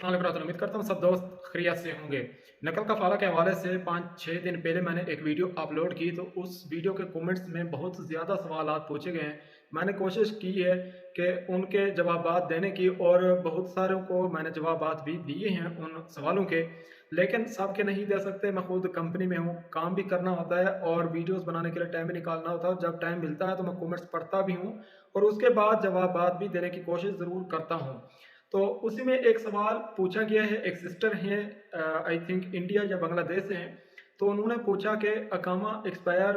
अस्सलाम, उम्मीद करता हूँ सब दोस्त खैरियत से होंगे। नकल कफ़ाला के हवाले से 5-6 दिन पहले मैंने एक वीडियो अपलोड की, तो उस वीडियो के कमेंट्स में बहुत ज़्यादा सवालात पूछे गए हैं। मैंने कोशिश की है कि उनके जवाबात देने की, और बहुत सारों को मैंने जवाबात भी दिए हैं उन सवालों के, लेकिन सब के नहीं दे सकते। मैं खुद कंपनी में हूँ, काम भी करना होता है और वीडियोज़ बनाने के लिए टाइम भी निकालना होता है। जब टाइम मिलता है तो मैं कमेंट्स पढ़ता भी हूँ और उसके बाद जवाबात भी देने की कोशिश ज़रूर करता हूँ। तो उसी में एक सवाल पूछा गया है, एक सिस्टर हैं, आई थिंक इंडिया या बांग्लादेश से हैं। तो उन्होंने पूछा कि अकामा एक्सपायर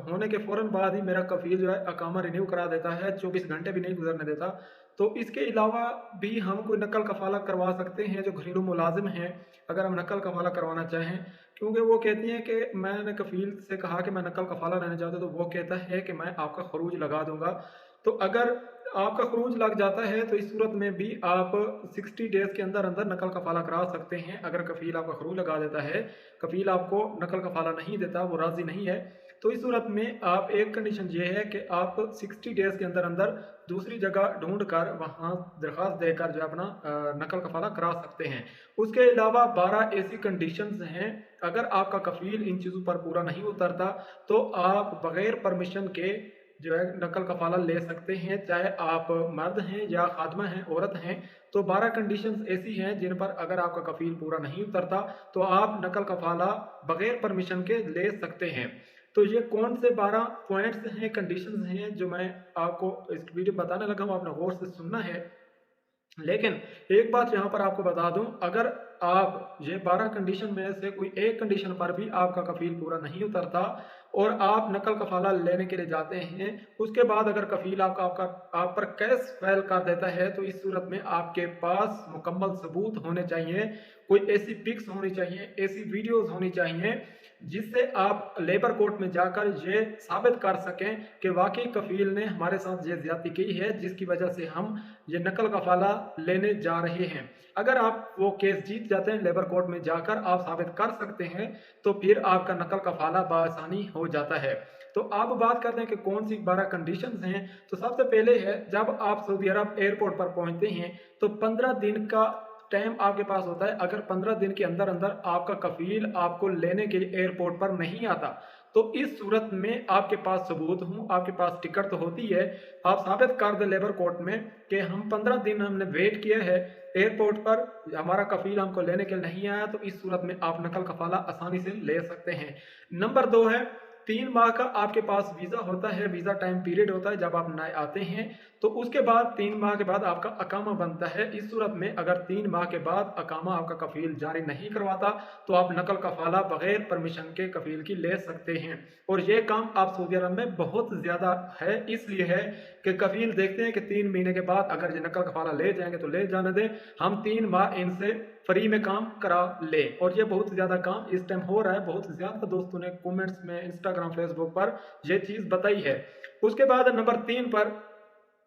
होने के फ़ौरन बाद ही मेरा कफ़ील जो है अकामा रिन्यू करा देता है, 24 घंटे भी नहीं गुजरने देता। तो इसके अलावा भी हम कोई नकल कफ़ाला करवा सकते हैं जो घरेलू मुलाजिम हैं, अगर हम नकल कफ़ाला करवाना चाहें? क्योंकि वो कहती हैं कि मैंने कफ़ील से कहा कि मैं नकल कफ़ाला लेना चाहता हूँ, तो वो कहता है कि मैं आपका खरूज लगा दूंगा। तो अगर आपका खरूज लग जाता है तो इस सूरत में भी आप 60 डेज़ के अंदर अंदर नकल कफ़ाला करा सकते हैं। अगर कफ़ील आपका खरूज लगा देता है, कफ़ील आपको नकल कफ़ाला नहीं देता, वो राज़ी नहीं है, तो इस सूरत में आप एक कंडीशन ये है कि आप 60 डेज़ के अंदर अंदर दूसरी जगह ढूंढ कर वहाँ दरख्वास्त देकर जो है अपना नकल कफ़ाला करा सकते हैं। उसके अलावा 12 ऐसी कंडीशंस हैं, अगर आपका कफ़ील इन चीज़ों पर पूरा नहीं उतरता तो आप बग़ैर परमिशन के जो है नकल कफ़ाला ले सकते हैं, चाहे आप मर्द हैं या खादमा हैं, औरत हैं। तो 12 कंडीशंस ऐसी हैं जिन पर अगर आपका कफ़ील पूरा नहीं उतरता तो आप नकल कफ़ाला बग़ैर परमिशन के ले सकते हैं। तो ये कौन से 12 पॉइंट्स हैं, कंडीशंस हैं जो मैं आपको इस वीडियो में बताने लगा हूँ, आपने गौर से सुनना है। लेकिन एक बात यहाँ पर आपको बता दूं, अगर आप ये 12 कंडीशन में से कोई एक कंडीशन पर भी आपका कफ़ील पूरा नहीं उतरता और आप नकल कफ़ाला लेने के लिए जाते हैं, उसके बाद अगर कफ़ील आपका आपका आप पर केस फाइल कर देता है, तो इस सूरत में आपके पास मुकम्मल सबूत होने चाहिए। कोई ऐसी पिक्स होनी चाहिए, ऐसी वीडियोज़ होनी चाहिए जिससे आप लेबर कोर्ट में जाकर ये साबित कर सकें कि वाकई कफ़ील ने हमारे साथ ये ज़्यादती की है, जिसकी वजह से हम ये नकल कफ़ाला लेने जा रहे हैं। अगर आप वो केस जीत जाते हैं, लेबर कोर्ट में जाकर आप साबित कर सकते हैं, तो फिर आपका नकल कफ़ाला बआसानी हो जाता है। तो अब बात करते हैं कि कौन सी 12 कंडीशंस हैं। तो सबसे पहले है, जब आप सऊदी अरब एयरपोर्ट पर पहुंचते हैं तो 15 दिन का टाइम आपके पास होता है। अगर 15 दिन के अंदर अंदर आपका कफ़ील आपको लेने के लिए एयरपोर्ट पर नहीं आता, तो इस सूरत में आपके पास सबूत हूँ, आपके पास टिकट तो होती है, आप साबित कर दें लेबर कोर्ट में कि हम 15 दिन हमने वेट किया है एयरपोर्ट पर, हमारा कफ़ील हमको लेने के लिए नहीं आया, तो इस सूरत में आप नकल कफ़ाला आसानी से ले सकते हैं। नंबर 2 है, 3 माह का आपके पास वीज़ा होता है, वीज़ा टाइम पीरियड होता है जब आप नए आते हैं, तो उसके बाद 3 माह के बाद आपका अकामा बनता है। इस सूरत में अगर 3 माह के बाद अकामा आपका कफ़ील जारी नहीं करवाता, तो आप नकल कफ़ाला बग़ैर परमिशन के कफ़ील की ले सकते हैं। और ये काम आप सऊदी अरब में बहुत ज़्यादा है, इसलिए है कि कफ़ील देखते हैं कि 3 महीने के बाद अगर ये नकल कफ़ाला ले जाएंगे तो ले जाने दें, हम 3 माह इनसे फ्री में काम करा ले। और ये बहुत ज़्यादा काम इस टाइम हो रहा है, बहुत ज़्यादा दोस्तों ने कमेंट्स में, इंस्टाग्राम, फेसबुक पर ये चीज़ बताई है। उसके बाद नंबर 3 पर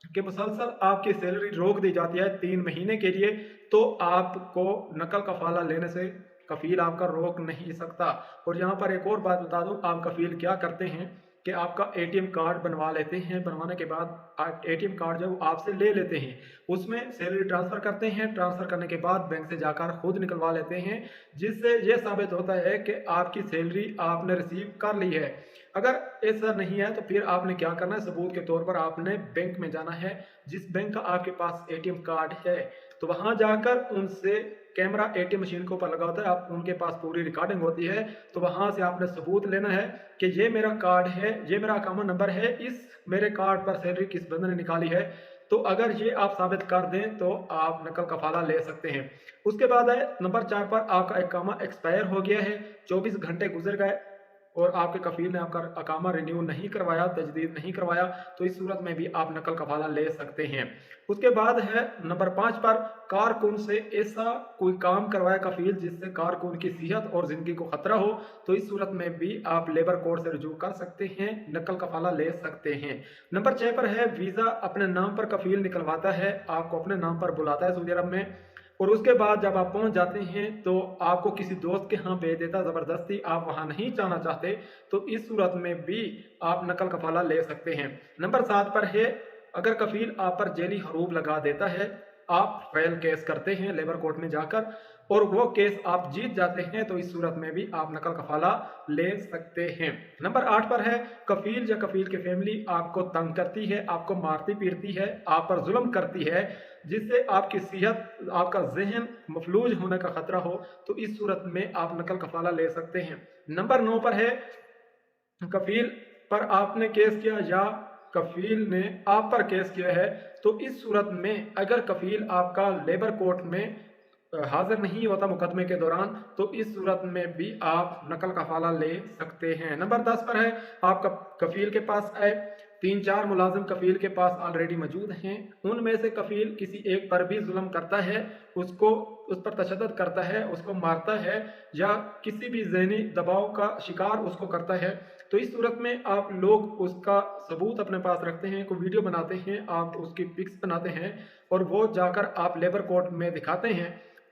कि मुसलसल आपकी सैलरी रोक दी जाती है 3 महीने के लिए, तो आपको नकल कफ़ाला लेने से कफ़ील आपका रोक नहीं सकता। और यहाँ पर एक और बात बता दूँ, आप कफ़ील क्या करते हैं कि आपका एटीएम कार्ड बनवा लेते हैं, बनवाने के बाद एटीएम कार्ड जो आपसे ले लेते हैं, उसमें सैलरी ट्रांसफ़र करते हैं, ट्रांसफ़र करने के बाद बैंक से जाकर खुद निकलवा लेते हैं, जिससे यह साबित होता है कि आपकी सैलरी आपने रिसीव कर ली है। अगर ऐसा नहीं है तो फिर आपने क्या करना है, सबूत के तौर पर आपने बैंक में जाना है, जिस बैंक का आपके पास एटीएम कार्ड है, तो वहां जाकर उनसे कैमरा एटीएम मशीन के ऊपर लगा होता है, आप उनके पास पूरी रिकॉर्डिंग होती है, तो वहां से आपने सबूत लेना है कि ये मेरा कार्ड है, ये मेरा अकाउंट नंबर है, इस मेरे कार्ड पर सैलरी किस बंदे ने निकाली है। तो अगर ये आप साबित कर दें तो आप नकल कफ़ाला ले सकते हैं। उसके बाद है नंबर 4 पर, आपका अकामा एक्सपायर हो गया है, 24 घंटे गुजर गए और आपके कफ़ील ने आपका अकामा रिन्यू नहीं करवाया, तजदीद नहीं करवाया, तो इस सूरत में भी आप नकल कफ़ाला ले सकते हैं। उसके बाद है नंबर 5 पर, कारकुन से ऐसा कोई काम करवाया कफ़ील जिससे कारकुन की सेहत और ज़िंदगी को ख़तरा हो, तो इस सूरत में भी आप लेबर कोर्ट से रुजू कर सकते हैं, नकल कफ़ाला ले सकते हैं। नंबर 6 पर है, वीज़ा अपने नाम पर कफ़ील निकलवाता है, आपको अपने नाम पर बुलाता है सऊदी अरब में, और उसके बाद जब आप पहुंच जाते हैं तो आपको किसी दोस्त के यहाँ भेज देता, ज़बरदस्ती आप वहाँ नहीं जाना चाहते, तो इस सूरत में भी आप नकल कफ़ाला ले सकते हैं। नंबर 7 पर है, अगर कफ़ील आप पर जेली हरूब लगा देता है, आप फाइल केस करते हैं लेबर कोर्ट में जाकर और वो केस आप जीत जाते हैं, तो इस सूरत में भी आप नकल कफाला ले सकते हैं। नंबर 8 पर है कफील या कफील की फैमिली आपको तंग करती है, आपको मारती पीटती है, आप पर जुल्म करती है, जिससे आपकी सेहत, आपका जहन मफलूज होने का खतरा हो, तो इस सूरत में आप नकल कफाला ले सकते हैं। नंबर 9 पर है कफील पर आपने केस किया या कफील ने आप पर केस किया है, तो इस सूरत में अगर कफील आपका लेबर कोर्ट में हाजिर नहीं होता मुकदमे के दौरान, तो इस सूरत में भी आप नकल कफाला ले सकते हैं। नंबर 10 पर है आप कफील के पास आए, 3-4 मुलाजिम कफील के पास ऑलरेडी मौजूद हैं, उनमें से कफील किसी एक पर भी जुल्म करता है, उसको उस पर तशद्दुद करता है, उसको मारता है या किसी भी ज़हनी दबाव का शिकार उसको करता है, तो इस सूरत में आप लोग उसका सबूत अपने पास रखते हैं, कोई वीडियो बनाते हैं, आप उसकी पिक्स बनाते हैं और वो जाकर आप लेबर कोर्ट में दिखाते हैं,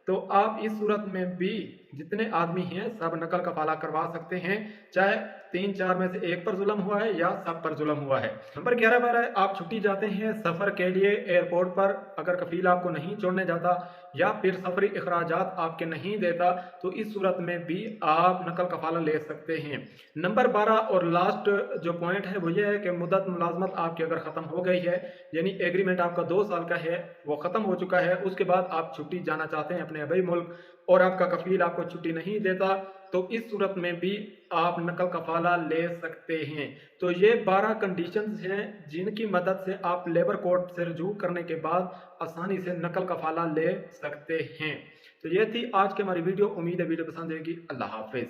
तो आप इस सूरत में भी जितने आदमी हैं सब नकल कफाला करवा सकते हैं, चाहे 3-4 में से एक पर जुल्म हुआ है या सब पर जुल्म हुआ है। नंबर 11 पर है आप छुट्टी जाते हैं सफ़र के लिए एयरपोर्ट पर, अगर कफील आपको नहीं छोड़ने जाता या फिर सफरी अखराजात आपके नहीं देता, तो इस सूरत में भी आप नकल कफाला ले सकते हैं। नंबर 12 और लास्ट जो पॉइंट है वो ये है कि मुद्दत मुलाजमत आपकी अगर ख़त्म हो गई है, यानी एग्रीमेंट आपका 2 साल का है, वो ख़त्म हो चुका है, उसके बाद आप छुट्टी जाना चाहते हैं अपने अबई मुल्क और आपका कफील आपको छुट्टी नहीं देता, तो इस सूरत में भी आप नकल कफाला ले सकते हैं। तो ये 12 कंडीशंस हैं जिनकी मदद से आप लेबर कोर्ट से रुजू करने के बाद आसानी से नकल कफाला ले सकते हैं। तो ये थी आज की हमारी वीडियो, उम्मीद है वीडियो पसंद आएगी। अल्लाह हाफिज़।